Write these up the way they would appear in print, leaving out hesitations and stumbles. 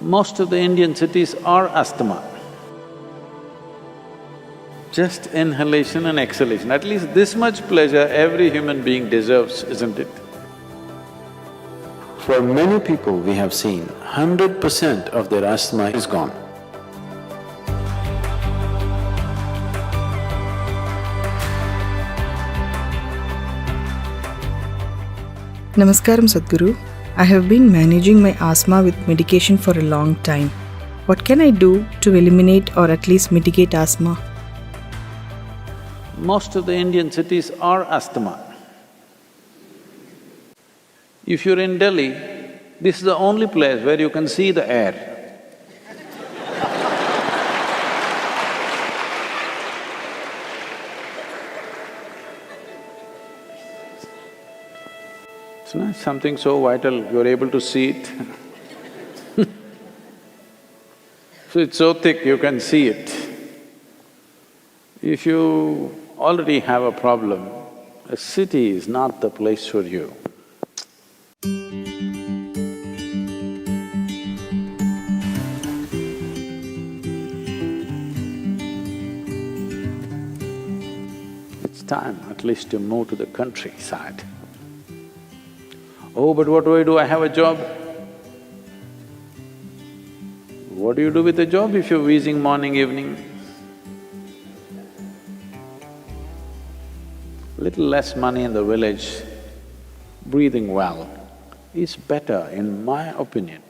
Most of the Indian cities are asthma. Just inhalation and exhalation, at least this much pleasure every human being deserves, isn't it? For many people we have seen, 100% of their asthma is gone. Namaskaram Sadhguru. I have been managing my asthma with medication for a long time. What can I do to eliminate or at least mitigate asthma? Most of the Indian cities are asthma. If you're in Delhi, this is the only place where you can see the air. It's not something so vital, you're able to see it. So it's so thick, you can see it. If you already have a problem, a city is not the place for you. It's time at least to move to the countryside. Oh, but what do? I have a job. What do you do with a job if you're wheezing morning, evening? Little less money in the village, breathing well is better in my opinion.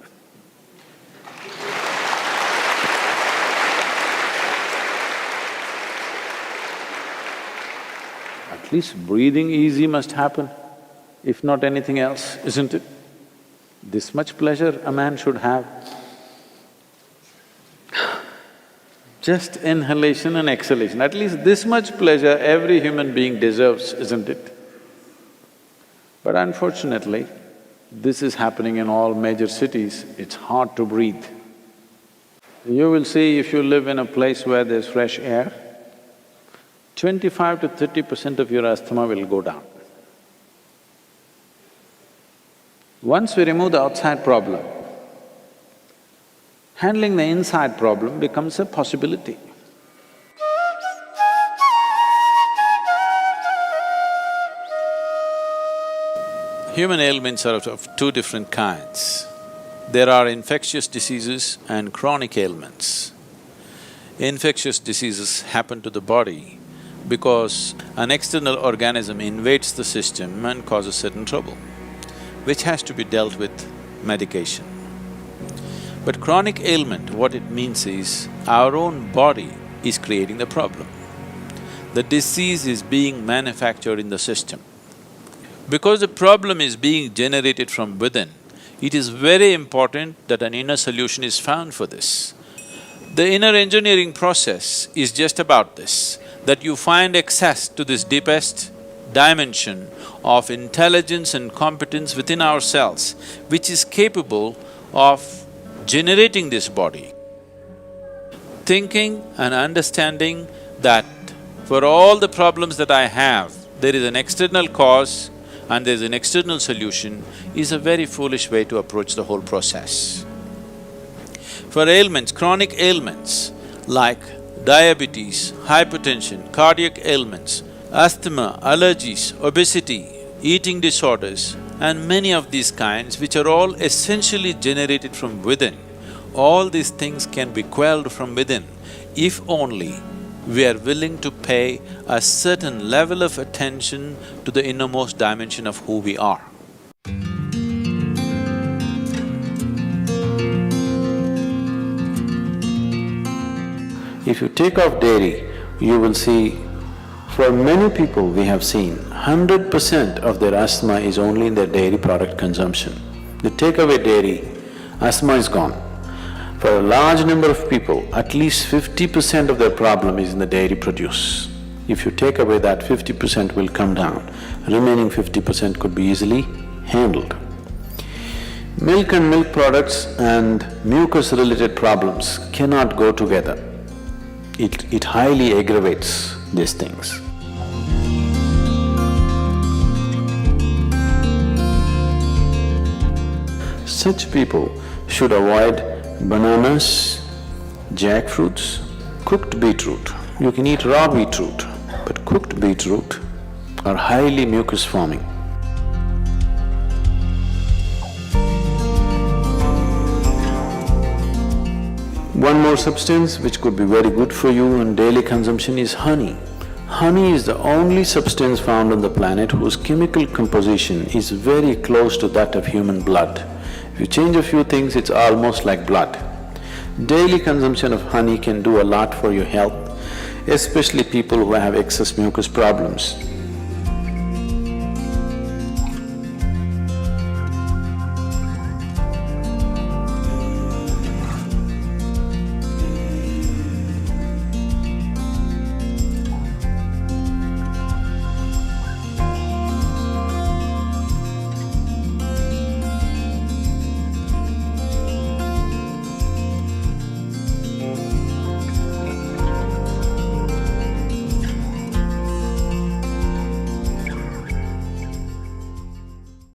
At least breathing easy must happen, if not anything else, isn't it? This much pleasure a man should have. Just inhalation and exhalation, at least this much pleasure every human being deserves, isn't it? But unfortunately, this is happening in all major cities, it's hard to breathe. You will see if you live in a place where there's fresh air, 25 to 30% of your asthma will go down. Once we remove the outside problem, handling the inside problem becomes a possibility. Human ailments are of two different kinds. There are infectious diseases and chronic ailments. Infectious diseases happen to the body because an external organism invades the system and causes certain trouble, which has to be dealt with medication. But chronic ailment, what it means is, our own body is creating the problem. The disease is being manufactured in the system. Because the problem is being generated from within, it is very important that an inner solution is found for this. The inner engineering process is just about this, that you find access to this deepest dimension of intelligence and competence within ourselves, which is capable of generating this body. Thinking and understanding that for all the problems that I have, there is an external cause and there is an external solution is a very foolish way to approach the whole process. For ailments, chronic ailments like diabetes, hypertension, cardiac ailments, asthma, allergies, obesity, eating disorders, and many of these kinds which are all essentially generated from within, all these things can be quelled from within if only we are willing to pay a certain level of attention to the innermost dimension of who we are. If you take off dairy, you will see, for many people we have seen, 100% of their asthma is only in their dairy product consumption. You take away dairy, asthma is gone. For a large number of people, at least 50% of their problem is in the dairy produce. If you take away that, 50% will come down, remaining 50% could be easily handled. Milk and milk products and mucus-related problems cannot go together. It highly aggravates these things. Such people should avoid bananas, jackfruits, cooked beetroot. You can eat raw beetroot, but cooked beetroot are highly mucus forming. One more substance which could be very good for you in daily consumption is honey. Honey is the only substance found on the planet whose chemical composition is very close to that of human blood. If you change a few things, it's almost like blood. Daily consumption of honey can do a lot for your health, especially people who have excess mucus problems.